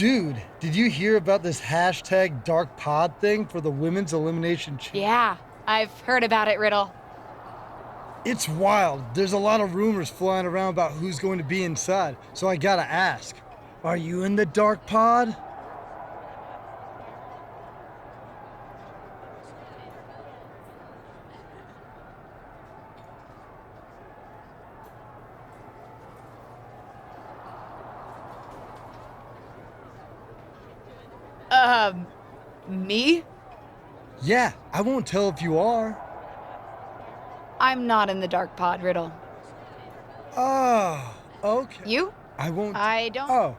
Dude, did you hear about this hashtag Dark Pod thing for the Women's Elimination Chamber? Yeah, I've heard about it, Riddle. It's wild. There's a lot of rumors flying around about who's going to be inside, so I gotta ask. Are you in the Dark Pod? Me? Yeah, I won't tell if you are. I'm not in the dark pod, Riddle. Oh, okay. You? I won't. I don't. Oh.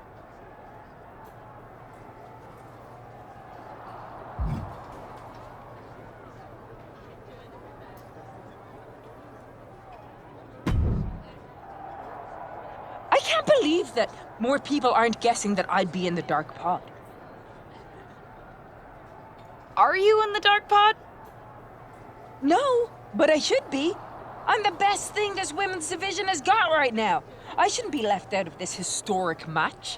I can't believe that more people aren't guessing that I'd be in the dark pod. Are you in the dark pod? No, but I should be. I'm the best thing this women's division has got right now. I shouldn't be left out of this historic match.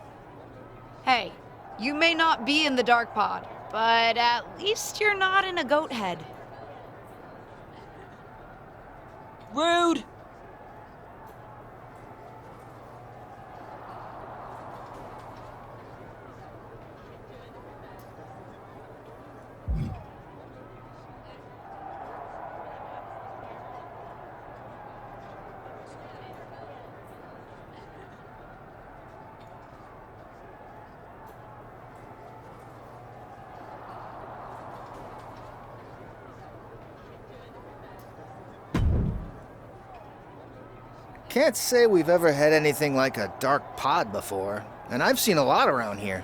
Hey, you may not be in the dark pod, but at least you're not in a goat head. Rude. Can't say we've ever had anything like a dark pod before, and I've seen a lot around here.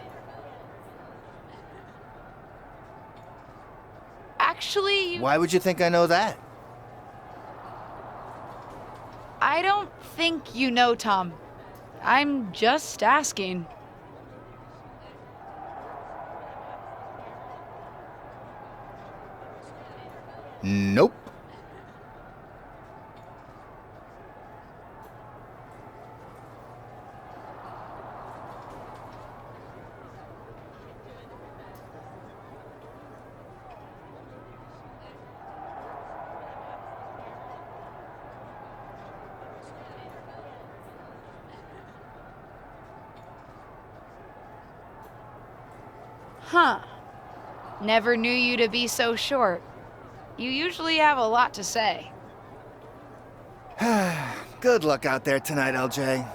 Actually, Why would you think I know that? I don't think you know, Tom. I'm just asking. Nope. Huh. Never knew you to be so short. You usually have a lot to say. Good luck out there tonight, LJ.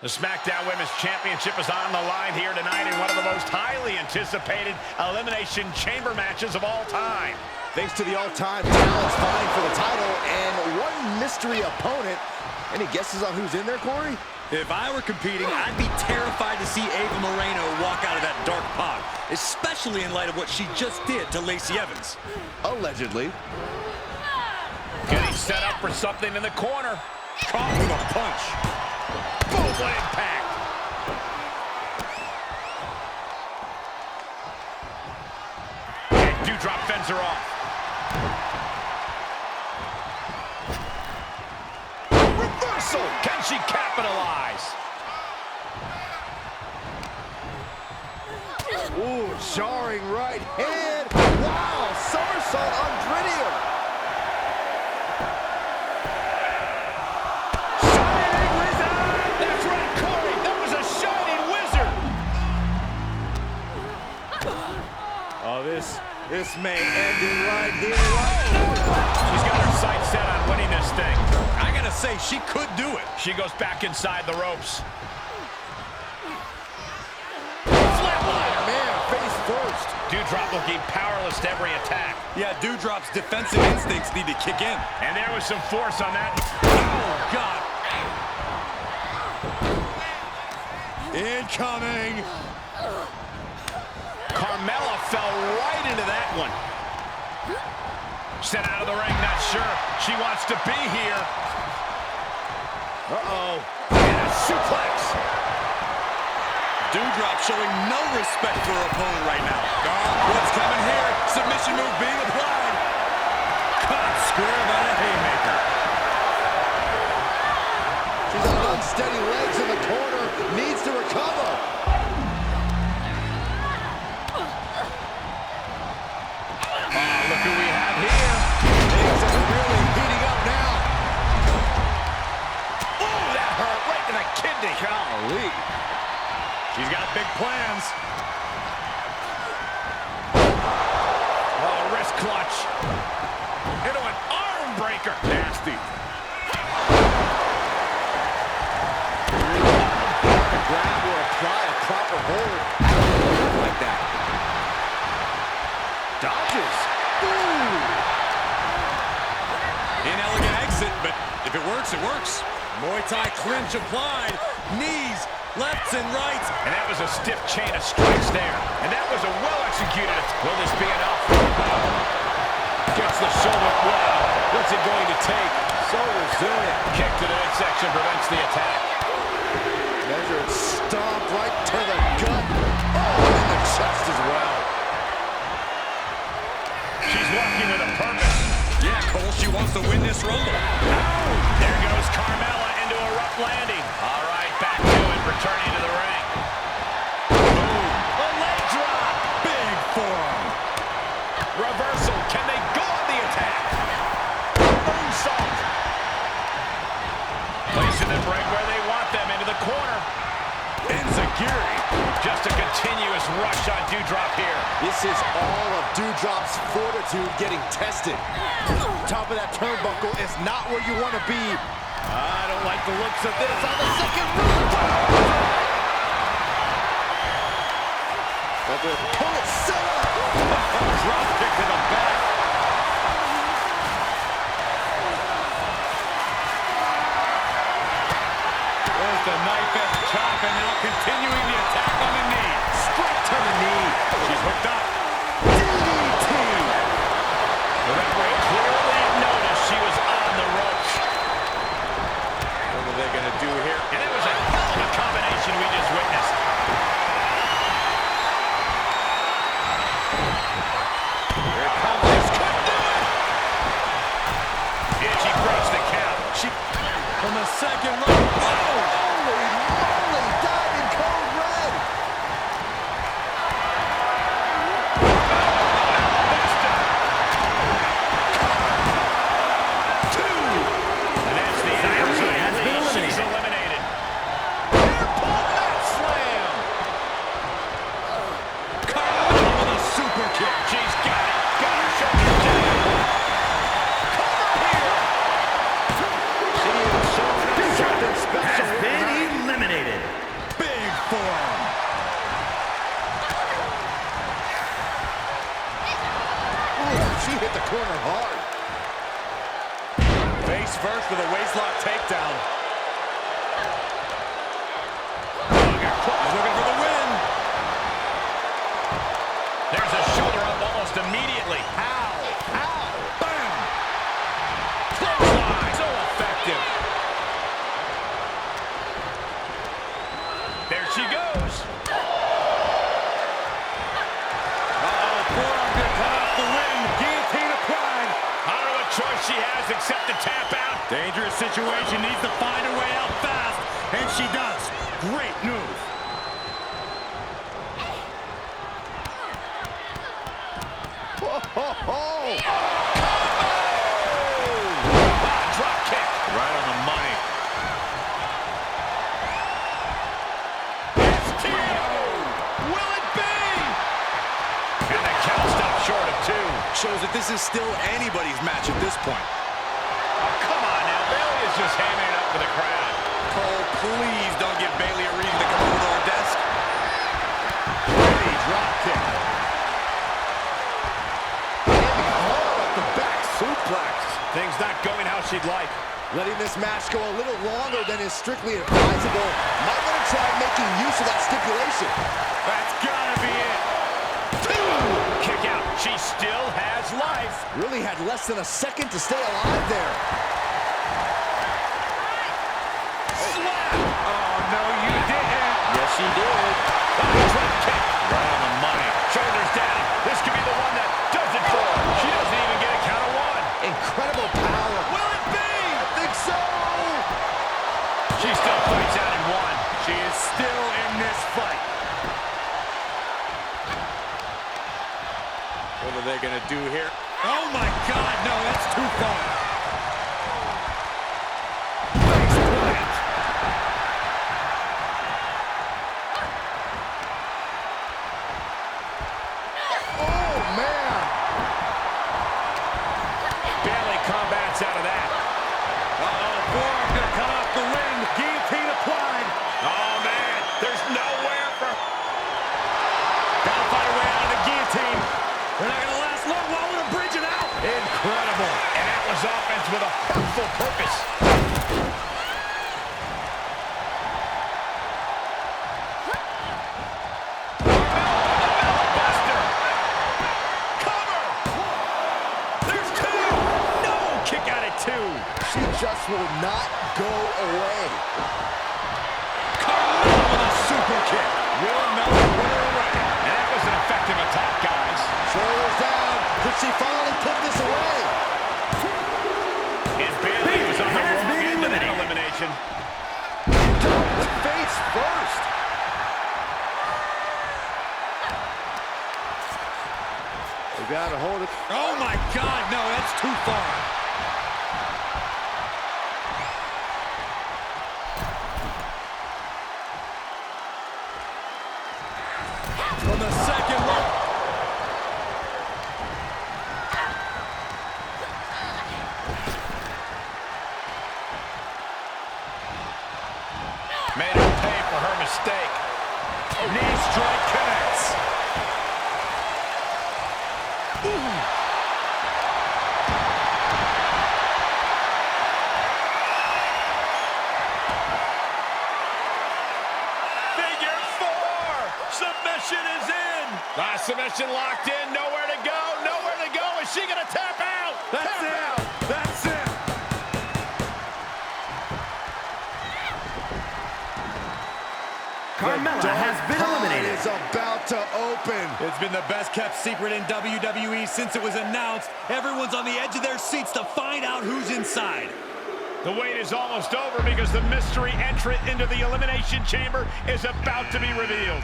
The SmackDown Women's Championship is on the line here tonight in one of the most highly anticipated Elimination Chamber matches of all time. Thanks to the all-time talents vying for the title and one mystery opponent. Any guesses on who's in there, Corey? If I were competing, I'd be terrified to see Ava Moreno walk out of that dark pod, especially in light of what she just did to Lacey Evans. Allegedly. Getting set up for something in the corner. Caught with a punch. Boom, what impact. And Dewdrop fends her off. Reversal. Can she capitalize? Ooh, jarring right hand. Wow, somersault on Grittier. Shining Wizard! That's right, Corey. That was a Shining Wizard. Oh, this may end it right here. She's got her sights set on winning this thing. I gotta say, she could do it. She goes back inside the ropes. Man, face first. Dewdrop looking powerless to every attack. Yeah, Dewdrop's defensive instincts need to kick in. And there was some force on that. Oh, God. Incoming. Carmella fell right into that one. Sent out of the ring, not sure she wants to be here. Uh-oh. And a suplex. Doudrop showing no respect for her opponent right now. What's coming here? Submission move being applied. Caught square by the haymaker. She's on unsteady legs in the corner. Needs to recover. Look who we have here. Things are really heating up now. Oh, that hurt right in the kidney. Golly. She's got big plans. Oh, wrist clutch. Into an arm breaker. Nasty. Grab or apply a proper hold. Like that. Dodges. Inelegant exit, but if it works, it works. Muay Thai clinch applied. Knees, lefts and rights. And that was a stiff chain of strikes there. And that was a well-executed. Will this be enough? Gets the shoulder. Wow. What's it going to take? So resilient. Kick to the midsection prevents the attack. Measured stomp right to the gut. Oh, and in the chest as well. She's walking with a purpose. Yeah, Cole, she wants to win this Rumble. There goes Carmella into a rough landing. All right, back to it, returning to the ring. Boom. A leg drop. Big forearm. Reversal. Can they go on the attack? Moonsault. Placing them right where they want them, into the corner. Enziguri. Just a continuous rush on Doudrop here. This is all of Doudrop's fortitude getting tested. Top of that turnbuckle is not where you want to be. I don't like the looks of this on the second round. But the opponent set up. Drop kick to the back. There's the knife edge chop, and now continuing the attack on the knee. Straight to the knee. She's hooked up. DDT. The referee clearly noticed she was on the ropes. What are they going to do here? And it was a hell of a combination we just witnessed. Here it comes. This could do it. And she breaks the count. She From the second row. Oh! Holy moly, died in cold red. And that's the Iron has been eliminated. She's eliminated. Airport mat slam. Carmella with a super kick. She's got it. Got her shoulder down. Cover here. She is showing something special. Has been eliminated. Big forearm. Ooh, she hit the corner hard. Face first with a waistlock takedown. He's looking for the win. There's a shoulder up almost immediately. How? Bam! Clothesline. So effective. There she goes. Forearm gonna cut off the win. Guillotine applied. I don't know what choice she has except to tap out. Dangerous situation, needs to find a way out fast, and she does. Great move. Drop kick. Right on the money. STO. Will it be? And the count stopped short of 2. Shows that this is still anybody's match at this point. Oh, come on now. Bailey is just hamming it up for the crowd. Cole, please don't give Bailey a reason to come over to our desk. Pretty drop kick. The back suplex. Things not going how she'd like. Letting this match go a little longer than is strictly advisable. Might want to try making use of that stipulation. That's gotta be it. 2. Kick out. She still has life. Really had less than a second to stay alive there. Slap! Oh, no, you didn't. Yes, she did. Drop kick. Right on the money. Shoulders down. This could be the one that does it for her. She doesn't even get a count of one. Incredible power. Will it be? I think so. She still fights out in one. She is still in this fight. What are they going to do here? Oh, my God, no, that's too far. Face plant. Oh, man. Barely combats out of that. Uh-oh, forearm gonna come off the ring. Guillotine applied. Oh, man. There's nowhere for... Gotta find a way out of the guillotine. They're not gonna last long while we're bridging out. Incredible. And that was offense with a hurtful purpose. Buster. Cover. There's two. No. Kick out at two. She just will not go away. Carmella with a super kick. Will Mella put her away. And that was an effective attack, guys. Shoulders down. Could she finally put this away? And Bayley was on the wrong end of that elimination. Face first. We got to hold it. Oh, my God, no, that's too far. From the second look. Made her pay for her mistake. Knee strike connects. Figure four. Submission is in. Submission locked in. Nowhere to go. Nowhere to go. Is she going to tap out? That's it. That's it. Carmella has been eliminated. It's about to open. It's been the best kept secret in WWE since it was announced. Everyone's on the edge of their seats to find out who's inside. The wait is almost over because the mystery entrant into the Elimination Chamber is about to be revealed.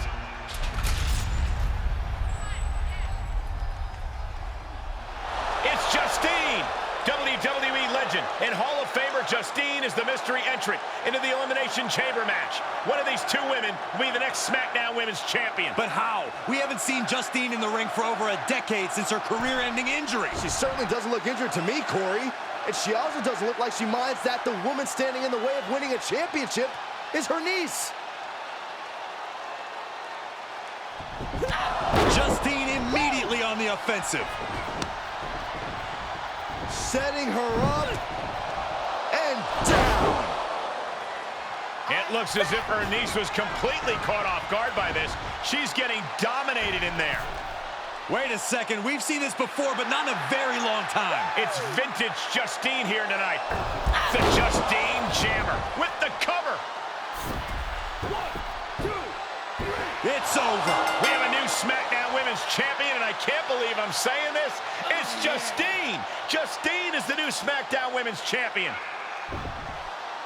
It's Justine, WWE legend and Hall of Famer Justine is the mystery entrant into the Elimination Chamber match. One of these two women will be the next SmackDown Women's Champion. But how? We haven't seen Justine in the ring for over a decade since her career-ending injury. She certainly doesn't look injured to me, Corey. And she also doesn't look like she minds that the woman standing in the way of winning a championship is her niece. Justine immediately on the offensive. Setting her up and down. It looks as if her niece was completely caught off guard by this. She's getting dominated in there. Wait a second, we've seen this before, but not in a very long time. It's vintage Justine here tonight. The Justine Jammer with the cover. 1, 2, 3. It's over. We have a new SmackDown Women's Champion, and I can't believe I'm saying this. It's Justine. Justine is the new SmackDown Women's Champion.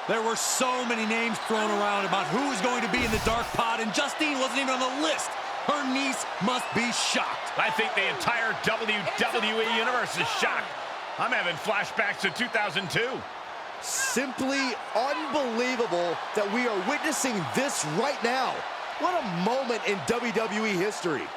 There were so many names thrown around about who was going to be in the dark pod, and Justine wasn't even on the list. Her niece must be shocked. I think the entire WWE Universe is shocked. I'm having flashbacks to 2002. Simply unbelievable that we are witnessing this right now. What a moment in WWE history.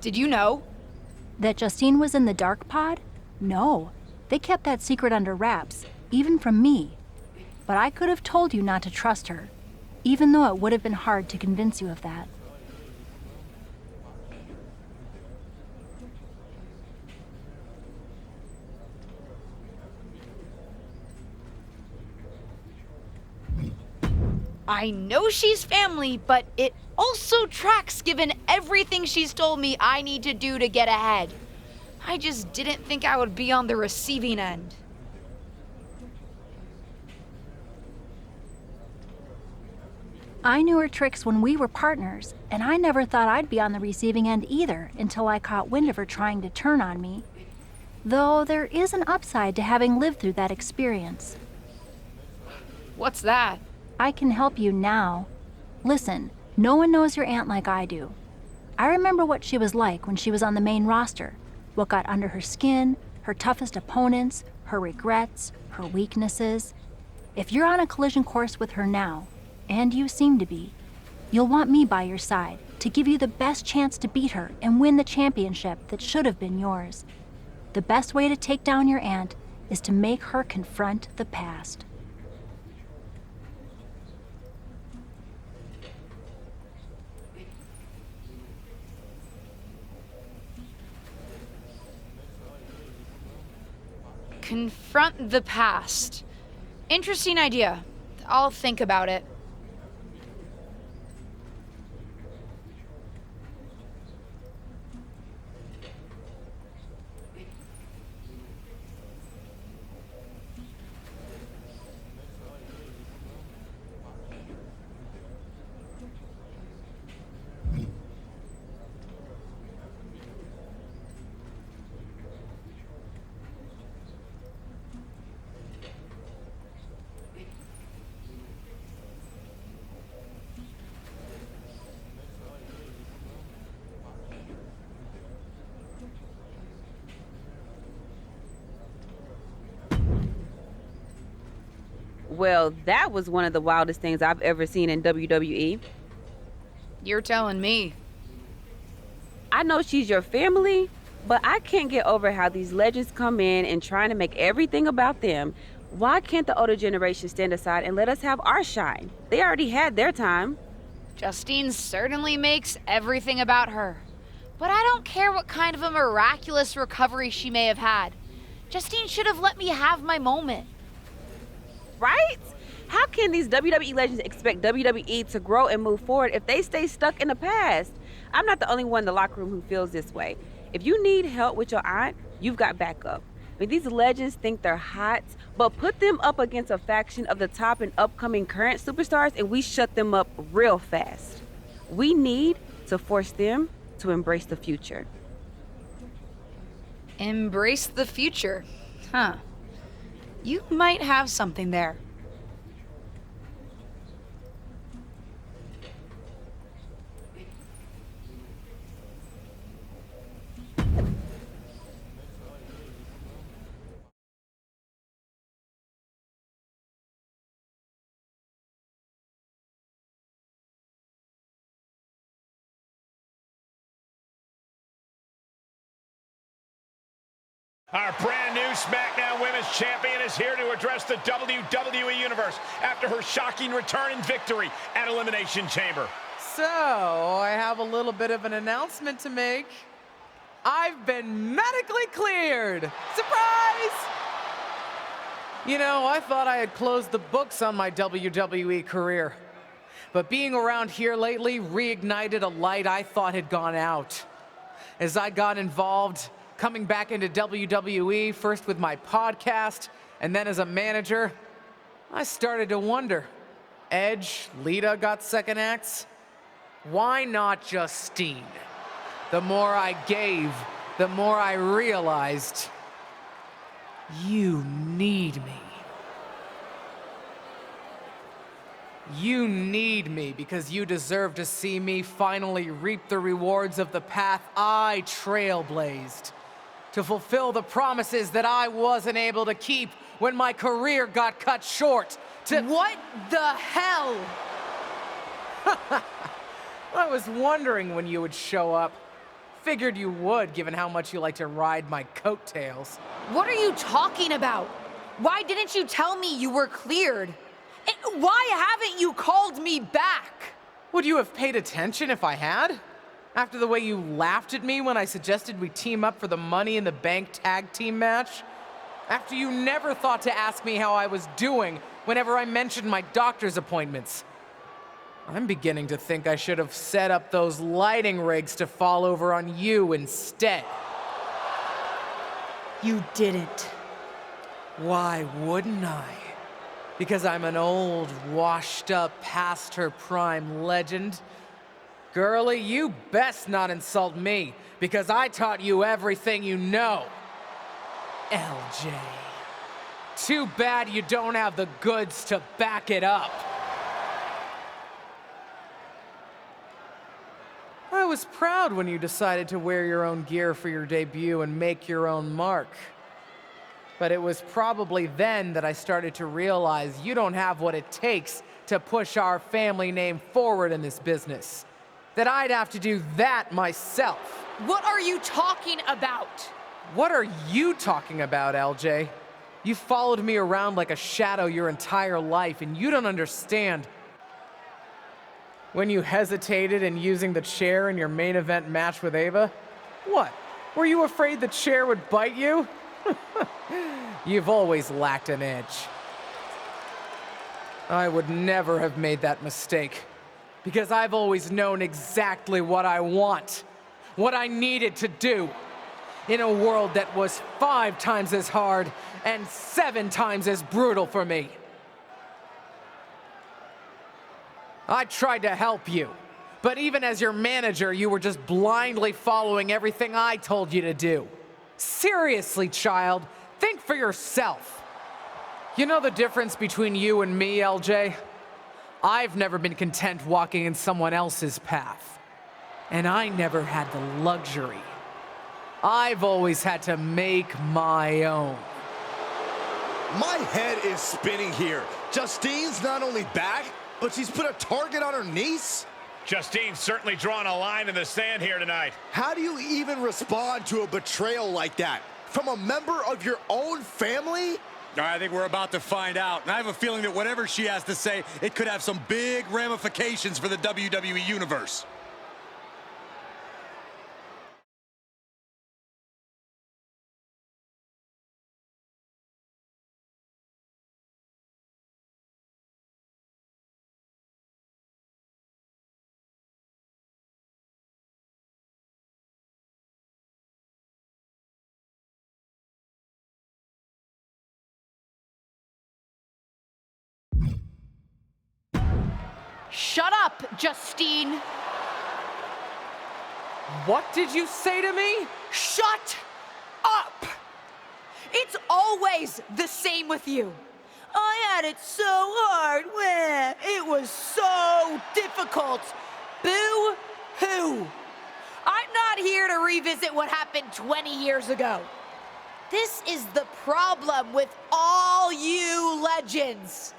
Did you know? That Justine was in the dark pod? No. They kept that secret under wraps, even from me. But I could have told you not to trust her, even though it would have been hard to convince you of that. I know she's family, but it also tracks given everything she's told me I need to do to get ahead. I just didn't think I would be on the receiving end. I knew her tricks when we were partners, and I never thought I'd be on the receiving end either until I caught wind of her trying to turn on me. Though there is an upside to having lived through that experience. What's that? I can help you now. Listen, no one knows your aunt like I do. I remember what she was like when she was on the main roster, what got under her skin, her toughest opponents, her regrets, her weaknesses. If you're on a collision course with her now, and you seem to be, you'll want me by your side to give you the best chance to beat her and win the championship that should have been yours. The best way to take down your aunt is to make her confront the past. Confront the past. Interesting idea. I'll think about it. Well, that was one of the wildest things I've ever seen in WWE. You're telling me. I know she's your family, but I can't get over how these legends come in and trying to make everything about them. Why can't the older generation stand aside and let us have our shine? They already had their time. Justine certainly makes everything about her. But I don't care what kind of a miraculous recovery she may have had. Justine should have let me have my moment. Right? How can these WWE legends expect WWE to grow and move forward if they stay stuck in the past? I'm not the only one in the locker room who feels this way. If you need help with your aunt, you've got backup. I mean, these legends think they're hot, but put them up against a faction of the top and upcoming current superstars and we shut them up real fast. We need to force them to embrace the future. Embrace the future. Huh. You might have something there. Our brand new SmackDown Women's Champion is here to address the WWE Universe after her shocking return and victory at Elimination Chamber. So, I have a little bit of an announcement to make. I've been medically cleared! Surprise! You know, I thought I had closed the books on my WWE career. But being around here lately reignited a light I thought had gone out. As I got involved, coming back into WWE, first with my podcast, and then as a manager, I started to wonder. Edge, Lita got second acts. Why not Justine? The more I gave, the more I realized, you need me. You need me because you deserve to see me finally reap the rewards of the path I trailblazed. To fulfill the promises that I wasn't able to keep when my career got cut short. What the hell? I was wondering when you would show up. figured you would, given how much you like to ride my coattails. What are you talking about? Why didn't you tell me you were cleared? And why haven't you called me back? Would you have paid attention if I had? After the way you laughed at me when I suggested we team up for the Money in the Bank tag team match? After you never thought to ask me how I was doing whenever I mentioned my doctor's appointments? I'm beginning to think I should have set up those lighting rigs to fall over on you instead. You didn't. Why wouldn't I? Because I'm an old, washed-up, past-her-prime legend? Girlie, you best not insult me, because I taught you everything you know. LJ. Too bad you don't have the goods to back it up. I was proud when you decided to wear your own gear for your debut and make your own mark. But it was probably then that I started to realize you don't have what it takes to push our family name forward in this business. That I'd have to do that myself. What are you talking about? What are you talking about, LJ? You followed me around like a shadow your entire life, and you don't understand. When you hesitated in using the chair in your main event match with Ava, what? Were you afraid the chair would bite you? You've always lacked an edge. I would never have made that mistake, because I've always known exactly what I want, what I needed to do, in a world that was 5 times as hard and 7 times as brutal for me. I tried to help you, but even as your manager, you were just blindly following everything I told you to do. Seriously, child, think for yourself. You know the difference between you and me, LJ? I've never been content walking in someone else's path. And I never had the luxury. I've always had to make my own. My head is spinning here. Justine's not only back, but she's put a target on her niece? Justine's certainly drawn a line in the sand here tonight. How do you even respond to a betrayal like that? From a member of your own family? I think we're about to find out. And I have a feeling that whatever she has to say, it could have some big ramifications for the WWE Universe. Shut up, Justine. What did you say to me? Shut up. It's always the same with you. I had it so hard. It was so difficult. Boo-hoo. I'm not here to revisit what happened 20 years ago. This is the problem with all you legends.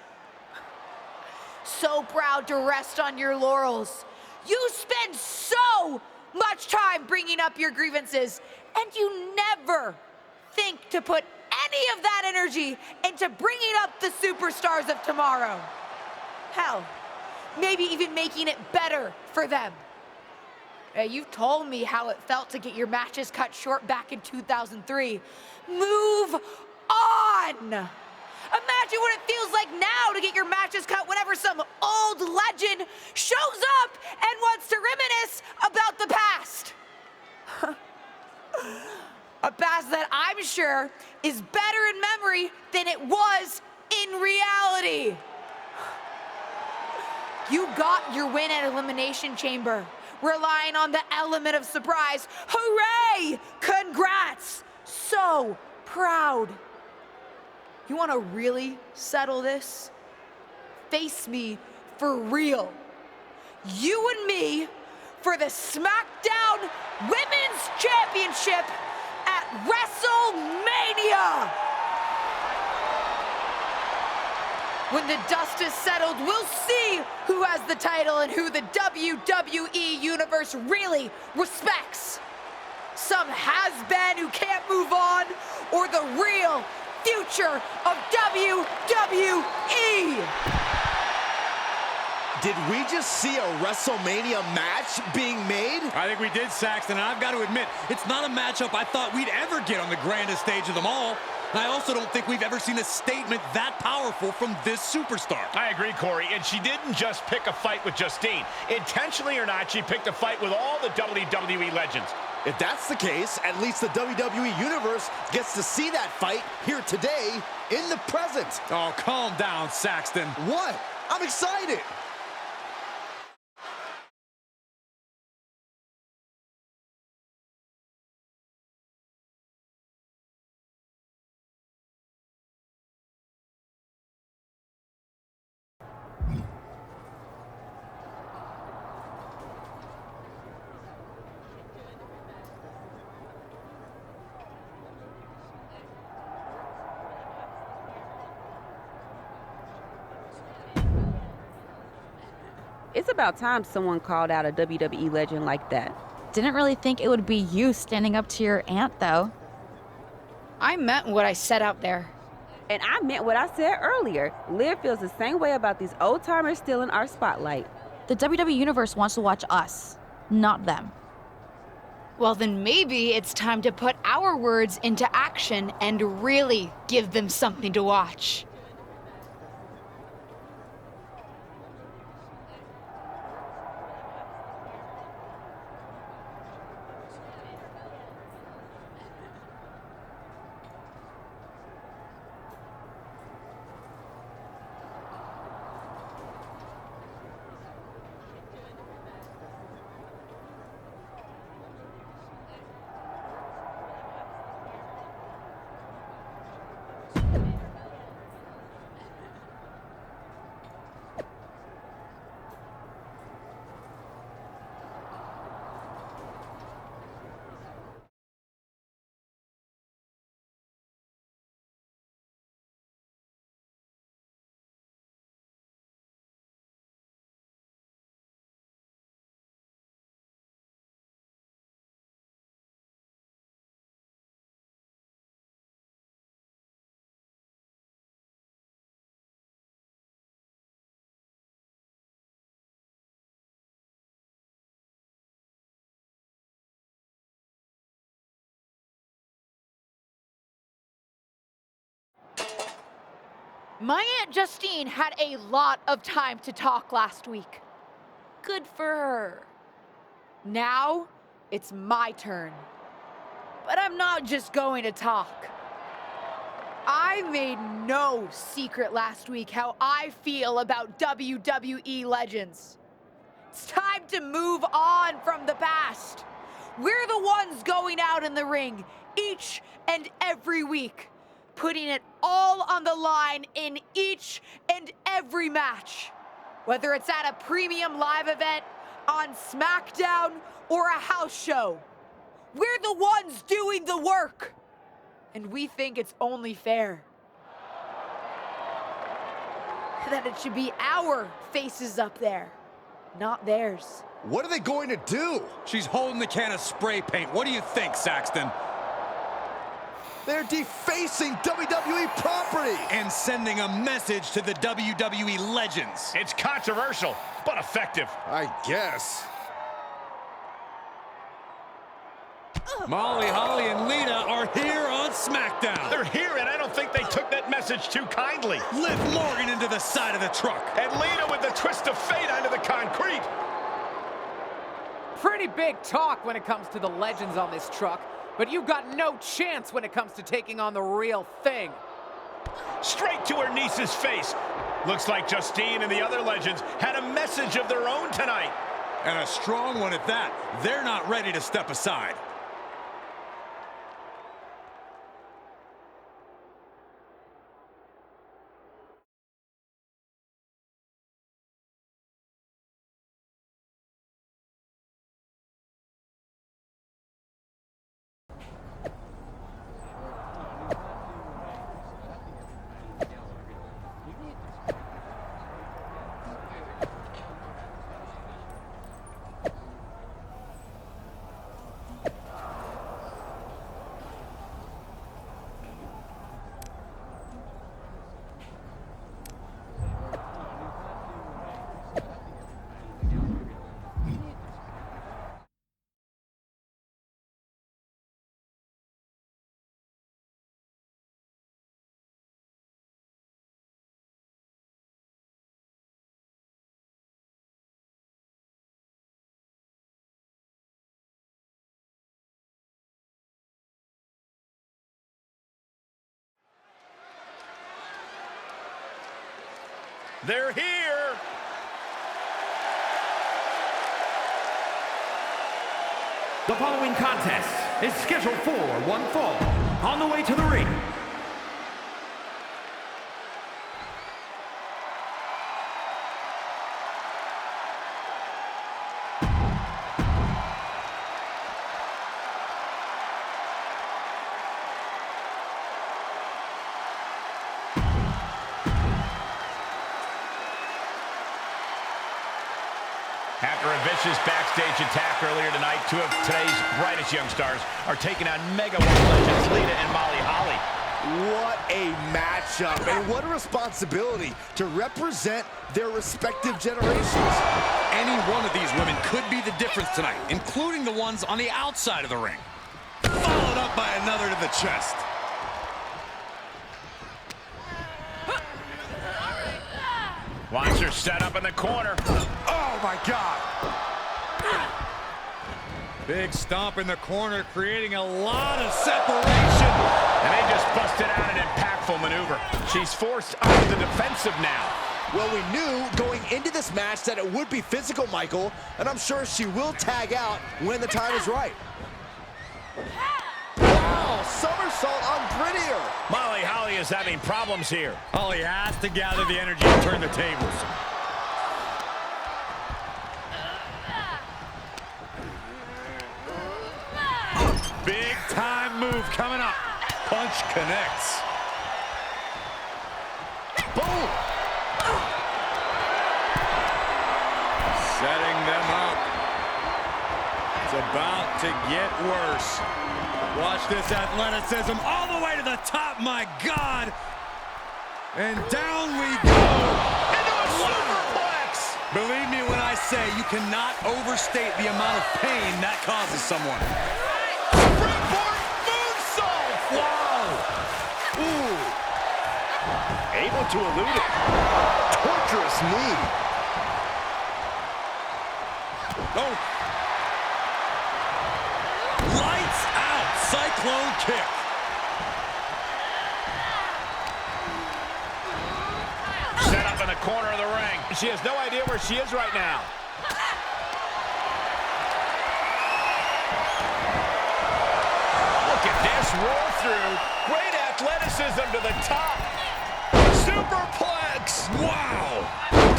So proud to rest on your laurels. You spend so much time bringing up your grievances, and you never think to put any of that energy into bringing up the superstars of tomorrow. Hell, maybe even making it better for them. You've told me how it felt to get your matches cut short back in 2003. Move on! Imagine what it feels like now to get your matches cut whenever some old legend shows up and wants to reminisce about the past. A past that I'm sure is better in memory than it was in reality. You got your win at Elimination Chamber, relying on the element of surprise. Hooray! Congrats! So proud. You want to really settle this? Face me for real. You and me for the SmackDown Women's Championship at WrestleMania! When the dust is settled, we'll see who has the title and who the WWE Universe really respects. some has-been who can't move on, or the real future of WWE? Did we just see a WrestleMania match being made? I think we did, Saxton, and I've got to admit, it's not a matchup I thought we'd ever get on the grandest stage of them all. And I also don't think we've ever seen a statement that powerful from this superstar. I agree, Corey, and she didn't just pick a fight with Justine. Intentionally or not, she picked a fight with all the WWE legends. If that's the case, at least the WWE Universe gets to see that fight here today in the present. Oh, calm down, Saxton. What? I'm excited. It's about time someone called out a WWE legend like that. Didn't really think it would be you standing up to your aunt, though. I meant what I said out there. And I meant what I said earlier. Liv feels the same way about these old-timers stealing our spotlight. The WWE Universe wants to watch us, not them. Well, then maybe it's time to put our words into action and really give them something to watch. My Aunt Justine had a lot of time to talk last week. Good for her. Now, it's my turn. But I'm not just going to talk. I made no secret last week how I feel about WWE legends. It's time to move on from the past. We're the ones going out in the ring each and every week, putting it all on the line in each and every match. Whether it's at a premium live event, on SmackDown, or a house show. We're the ones doing the work. And we think it's only fair that it should be our faces up there, not theirs. What are they going to do? She's holding the can of spray paint. What do you think, Saxton? They're defacing WWE property. And sending a message to the WWE legends. It's controversial, but effective. I guess. Molly, Holly, and Lita are here on SmackDown. They're here, and I don't think they took that message too kindly. Liv Morgan into the side of the truck. And Lita with the twist of fate onto the concrete. Pretty big talk when it comes to the legends on this truck, but you've got no chance when it comes to taking on the real thing. Straight to her niece's face. Looks like Justine and the other legends had a message of their own tonight. And a strong one at that. They're not ready to step aside. They're here. The following contest is scheduled for one fall. On the way to the ring, After a vicious backstage attack earlier tonight, two of today's brightest young stars are taking on Mega legends Lita and Molly Holly. What a matchup, and what a responsibility to represent their respective generations. Any one of these women could be the difference tonight, including the ones on the outside of the ring. Followed up by another to the chest. Watch her set up in the corner. Oh, my God. Big stomp in the corner, creating a lot of separation. And they just busted out an impactful maneuver. She's forced onto the defensive now. Well, we knew going into this match that it would be physical, Michael, and I'm sure she will tag out when the time is right. Wow, somersault on prettier. Molly Holly is having problems here. Holly has to gather the energy and turn the tables. Big time move coming up. Punch connects. Boom. Setting them up. It's about to get worse. Watch this athleticism all the way to the top, my God. And down we go. Into a superplex. Believe me when I say you cannot overstate the amount of pain that causes someone. Springboard moonsault. Wow. Ooh. Able to elude it. Torturous knee. Oh. Lights out. Cyclone kick. Set up in the corner of the ring. She has no idea where she is right now. Look at this roll through. Great athleticism to the top. Superplex. Wow.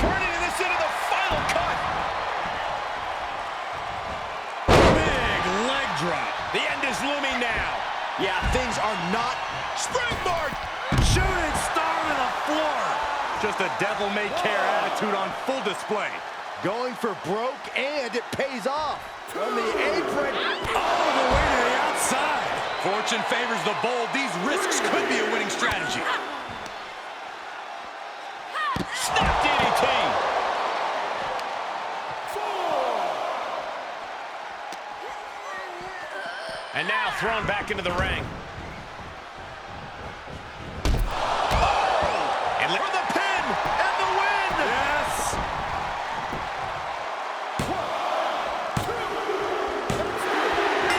Turning this into the final cut. Big leg drop. The end is looming now. Yeah, things are not. Springboard. Shooting star to the floor. Just a devil-may-care attitude on full display. Going for broke, and it pays off. From the apron. All the way to the outside. Fortune favors the bold. These risks could be a winning strategy. Snap DDT. And now thrown back into the ring. Oh! And for the pin and the win! Yes!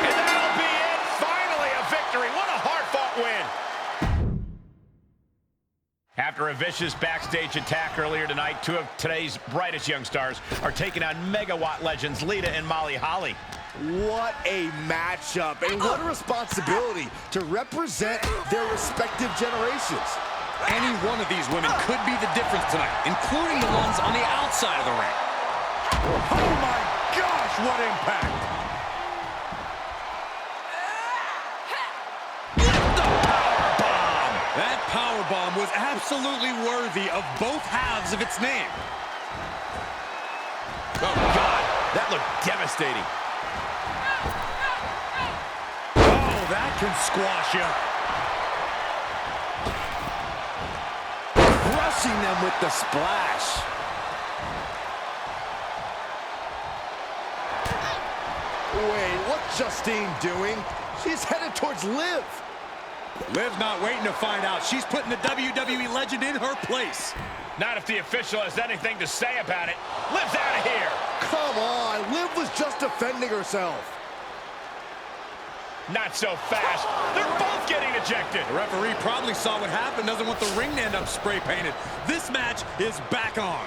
And that'll be it. Finally a victory. What a hard-fought win. After a vicious backstage attack earlier tonight, two of today's brightest young stars are taking on megawatt legends Lita and Molly Holly. What a matchup, and what a responsibility to represent their respective generations. Any one of these women could be the difference tonight, including the ones on the outside of the ring. Oh my gosh, what impact! Lift the powerbomb! That powerbomb was absolutely worthy of both halves of its name. Oh God, that looked devastating. That can squash you. Crushing them with the splash. Wait, what's Justine doing? She's headed towards Liv. Liv's not waiting to find out. She's putting the WWE legend in her place. Not if the official has anything to say about it. Liv's out of here. Come on, Liv was just defending herself. Not so fast. They're both getting ejected. The referee probably saw what happened, doesn't want the ring to end up spray painted. This match is back on.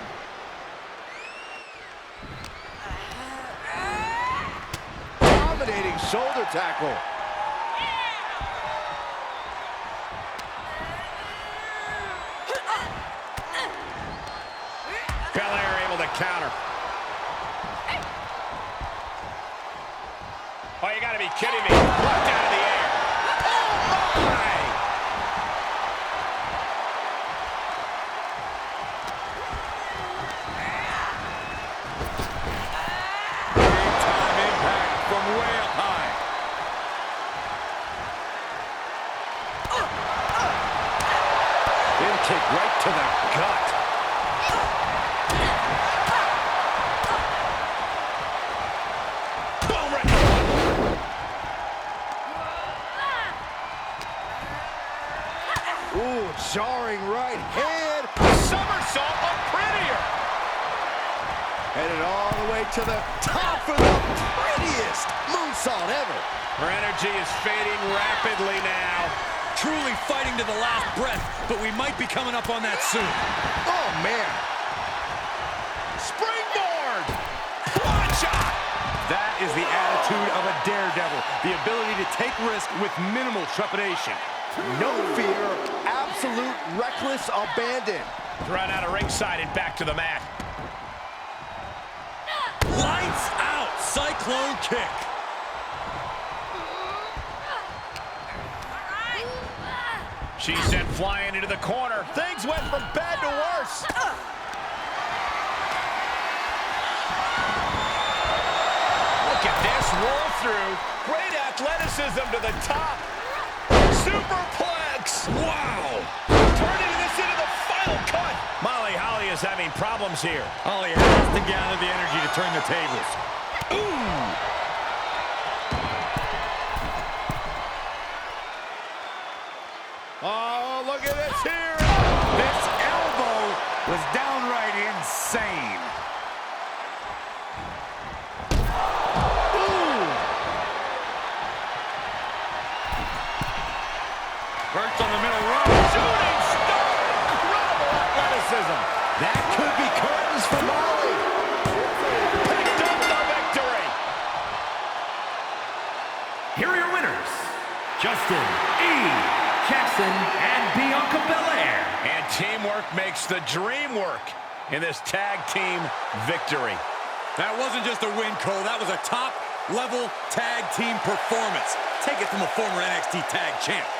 Dominating shoulder tackle. Belair able to counter. Oh, you gotta be kidding me. Blocked out of the air. Oh, my! Big-time impact from way up high. In kick right to the gut. Ooh, jarring right hand. Somersault up prettier. Headed all the way to the top for the prettiest moonsault ever. Her energy is fading rapidly now. Truly fighting to the last breath, but we might be coming up on that soon. Oh, man. Springboard! Quad shot! That is the attitude of a daredevil. The ability to take risk with minimal trepidation. No fear, absolute reckless abandon. Run out of ringside and back to the mat. Lights out, cyclone kick. She's sent flying into the corner. Things went from bad to worse. Look at this roll through. Great athleticism to the top. Superplex. Wow. Turning this into the final cut. Molly Holly is having problems here. Holly has to gather the energy to turn the tables. Ooh. Oh, look at this here. This elbow was downright insane. Perched on the middle rope. Shooting star. Incredible athleticism. That could be curtains for Molly. Picked up the victory. Here are your winners, Justin E. Jackson and Bianca Belair. And teamwork makes the dream work in this tag team victory. That wasn't just a win, Cole. That was a top-level tag team performance. Take it from a former NXT tag champ.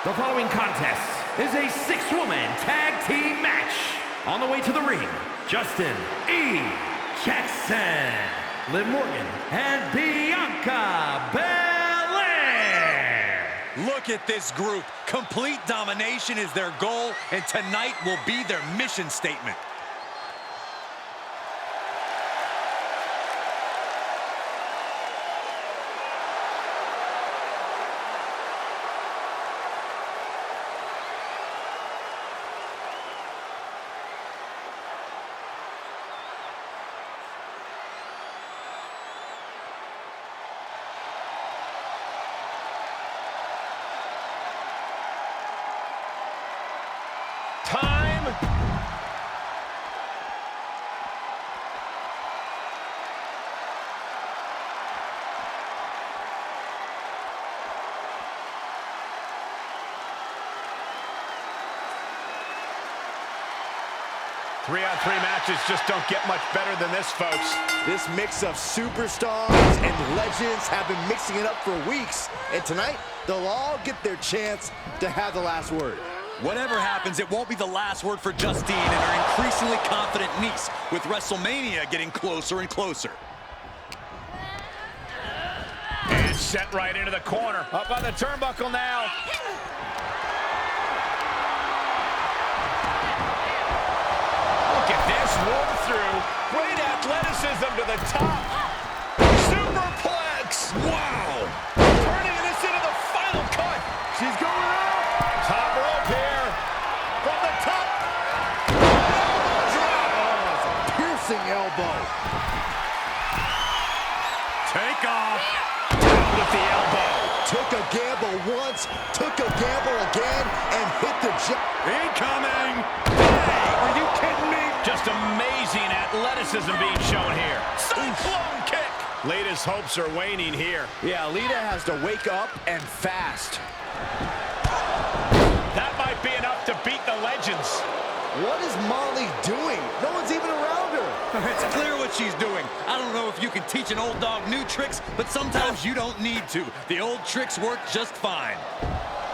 The following contest is a six-woman tag team match. On the way to the ring, Justin E. Jackson Liv Morgan and Bianca Belair. Look at this group. Complete domination is their goal, and tonight will be their mission statement. Time. Three-on-three matches just don't get much better than this, folks. This mix of superstars and legends have been mixing it up for weeks. And tonight, they'll all get their chance to have the last word. Whatever happens, it won't be the last word for Justine and her increasingly confident niece, with WrestleMania getting closer and closer. And set right into the corner. Up on the turnbuckle now. Look at this roll through. Great athleticism to the top. Superplex. Wow. Turning this into the final cut. She's going out. Top rope here. From the top. Elbow drop. Oh, piercing elbow. Take off. Down with the elbow. Took a gamble once, took a gamble again, and hit the jump. Incoming. Hey, are you kidding me? Just amazing athleticism being shown here. Cyclone kick. Lita's hopes are waning here. Yeah, Lita has to wake up and fast. That might be enough to beat the legends. What is Molly doing? No one's even around her. It's clear what she's doing. I don't know if you can teach an old dog new tricks, but sometimes you don't need to. The old tricks work just fine.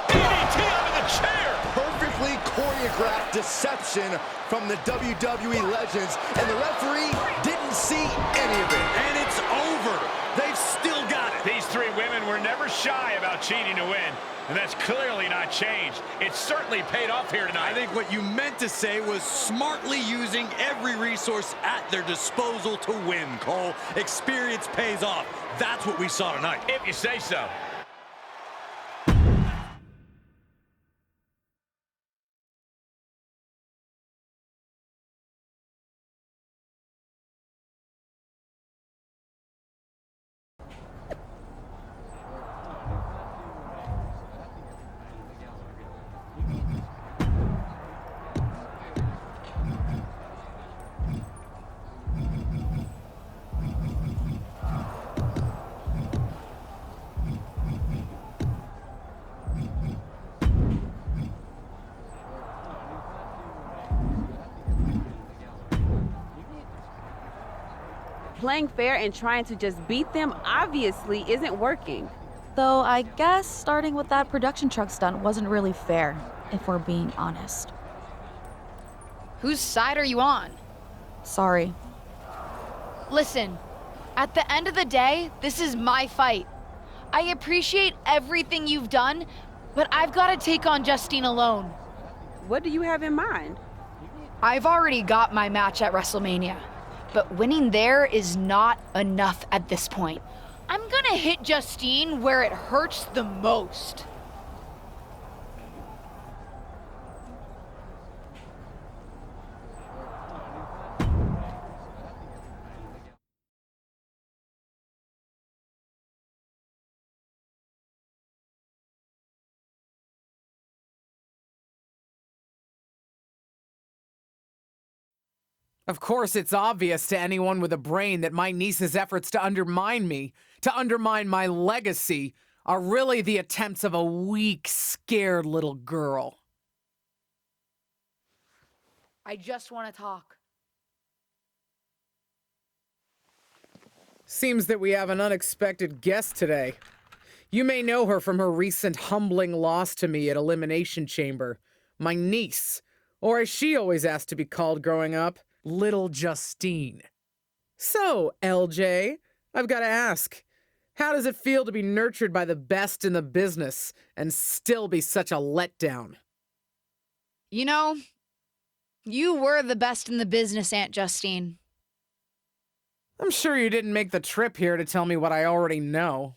DDT onto the chair. Perfectly choreographed deception from the WWE legends, and the referee didn't see any of it. And it's over. They've still got it. These three women were never shy about cheating to win, and that's clearly not changed. It's certainly paid off here tonight. I think what you meant to say was smartly using every resource at their disposal to win, Cole. Experience pays off. That's what we saw tonight. If you say so. Playing fair and trying to just beat them obviously isn't working. Though I guess starting with that production truck stunt wasn't really fair, if we're being honest. Whose side are you on? Sorry. Listen, at the end of the day, this is my fight. I appreciate everything you've done, but I've got to take on Justine alone. What do you have in mind? I've already got my match at WrestleMania, but winning there is not enough at this point. I'm gonna hit Justine where it hurts the most. Of course, it's obvious to anyone with a brain that my niece's efforts to undermine me, to undermine my legacy, are really the attempts of a weak, scared little girl. I just want to talk. Seems that we have an unexpected guest today. You may know her from her recent humbling loss to me at Elimination Chamber. My niece, or as she always asked to be called growing up, Little Justine. So, LJ, I've got to ask, how does it feel to be nurtured by the best in the business and still be such a letdown? You know, you were the best in the business, Aunt Justine. I'm sure you didn't make the trip here to tell me what I already know.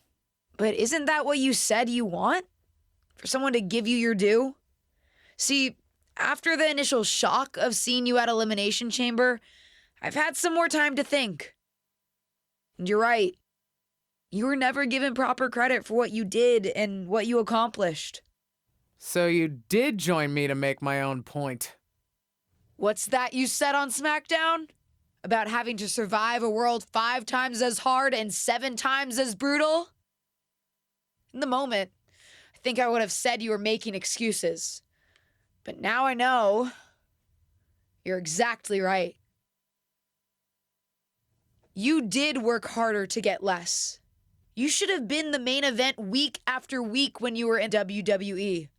But isn't that what you said you want? For someone to give you your due? See, after the initial shock of seeing you at Elimination Chamber, I've had some more time to think. And you're right. You were never given proper credit for what you did and what you accomplished. So you did join me to make my own point. What's that you said on SmackDown? About having to survive a world 5 times as hard and 7 times as brutal? In the moment, I think I would have said you were making excuses. But now I know. You're exactly right. You did work harder to get less. You should have been the main event week after week when you were in WWE.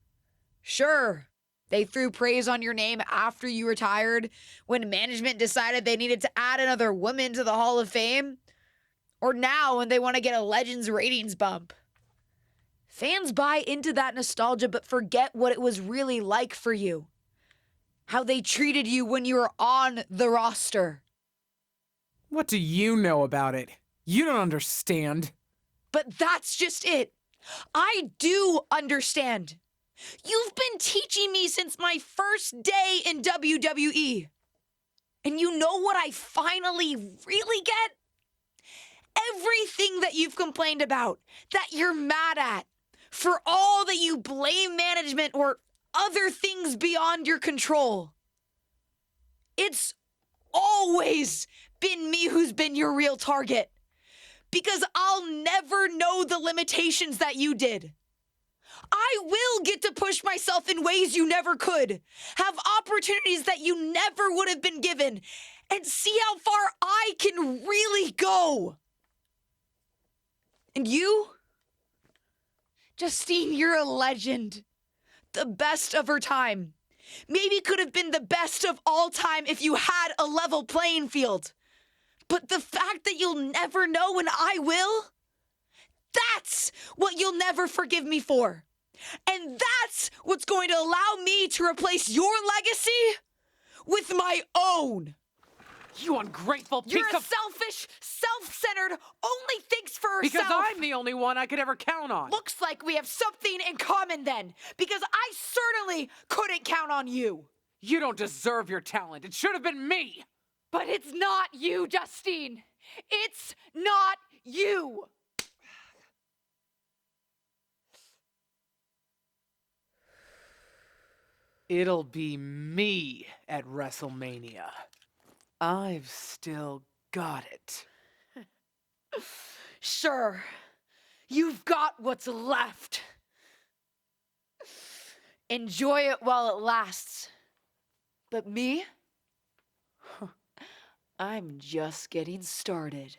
Sure, they threw praise on your name after you retired, when management decided they needed to add another woman to the Hall of Fame. Or now when they want to get a Legends ratings bump. Fans buy into that nostalgia but forget what it was really like for you. How they treated you when you were on the roster. What do you know about it? You don't understand. But that's just it. I do understand. You've been teaching me since my first day in WWE. And you know what I finally really get? Everything that you've complained about, that you're mad at, for all that you blame management or other things beyond your control. It's always been me who's been your real target. Because I'll never know the limitations that you did. I will get to push myself in ways you never could, have opportunities that you never would have been given, and see how far I can really go. And you? Justine, you're a legend. The best of her time. Maybe could have been the best of all time if you had a level playing field. But the fact that you'll never know and I will, that's what you'll never forgive me for. And that's what's going to allow me to replace your legacy with my own. You ungrateful piece You're a of... selfish, self-centered, only thinks for herself. Because I'm the only one I could ever count on. Looks like we have something in common then, because I certainly couldn't count on you. You don't deserve your talent. It should have been me. But it's not you, Justine. It's not you. It'll be me at WrestleMania. I've still got it. Sure, you've got what's left. Enjoy it while it lasts. But me? I'm just getting started.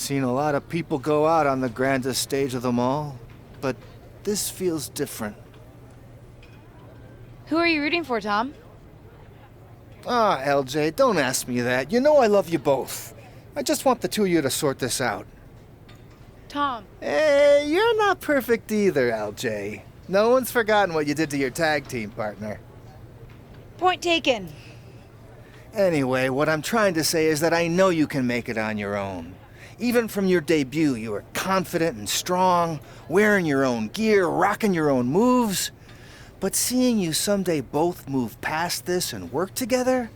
Seen a lot of people go out on the grandest stage of them all, but this feels different. Who are you rooting for, Tom? Ah, LJ, don't ask me that. You know I love you both. I just want the two of you to sort this out. Tom. Hey, you're not perfect either, LJ. No one's forgotten what you did to your tag team partner. Point taken. Anyway, what I'm trying to say is that I know you can make it on your own. Even from your debut, you were confident and strong, wearing your own gear, rocking your own moves. But seeing you someday both move past this and work together,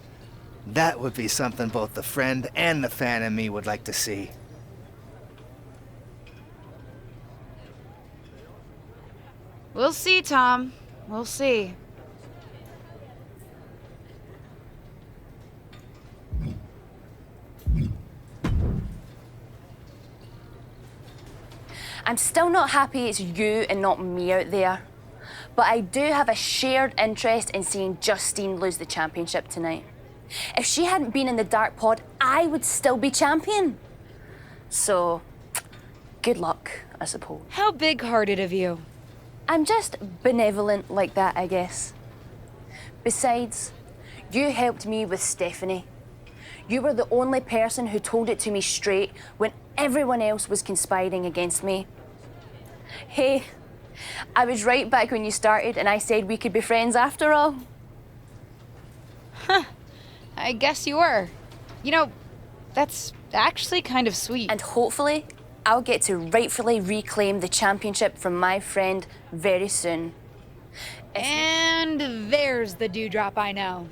that would be something both the friend and the fan in me would like to see. We'll see, Tom. We'll see. I'm still not happy it's you and not me out there. But I do have a shared interest in seeing Justine lose the championship tonight. If she hadn't been in the Dark Pod, I would still be champion. So, good luck, I suppose. How big-hearted of you. I'm just benevolent like that, I guess. Besides, you helped me with Stephanie. You were the only person who told it to me straight when everyone else was conspiring against me. Hey, I was right back when you started and I said we could be friends after all. Huh. I guess you were. You know, that's actually kind of sweet. And hopefully, I'll get to rightfully reclaim the championship from my friend very soon. And there's the dewdrop I know.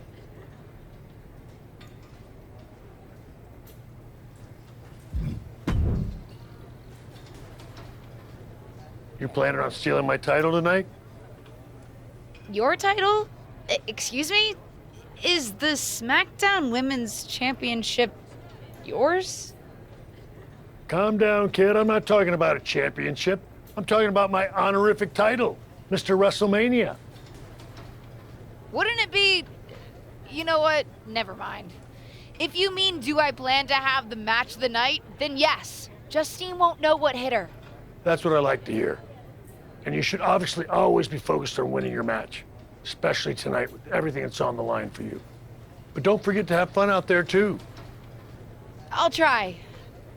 You planning on stealing my title tonight? Your title? Excuse me? Is the SmackDown Women's Championship yours? Calm down, kid. I'm not talking about a championship. I'm talking about my honorific title, Mr. WrestleMania. Wouldn't it be... You know what? Never mind. If you mean do I plan to have the match of the night, then yes. Justine won't know what hit her. That's what I like to hear. And you should obviously always be focused on winning your match, especially tonight with everything that's on the line for you. But don't forget to have fun out there, too. I'll try.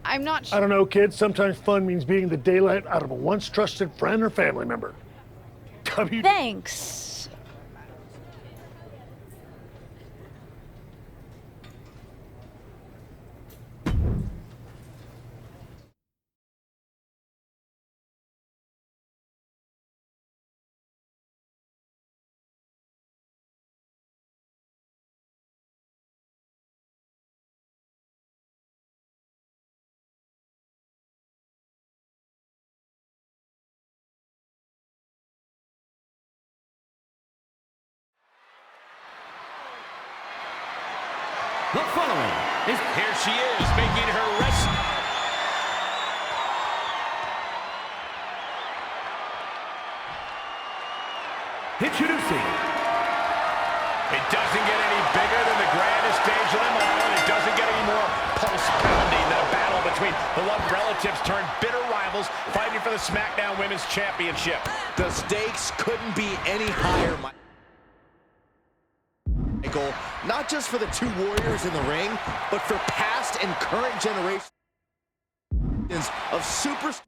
I'm not sure. I don't know, kid. Sometimes fun means beating the daylight out of a once trusted friend or family member. Thanks. The following is... Here she is, making her rest. Introducing... It doesn't get any bigger than the grandest stage of them all, and it doesn't get any more pulse-pounding than a battle between beloved relatives turned bitter rivals fighting for the SmackDown Women's Championship. The stakes couldn't be any higher, Michael. Not just for the two warriors in the ring, but for past and current generations of superstars.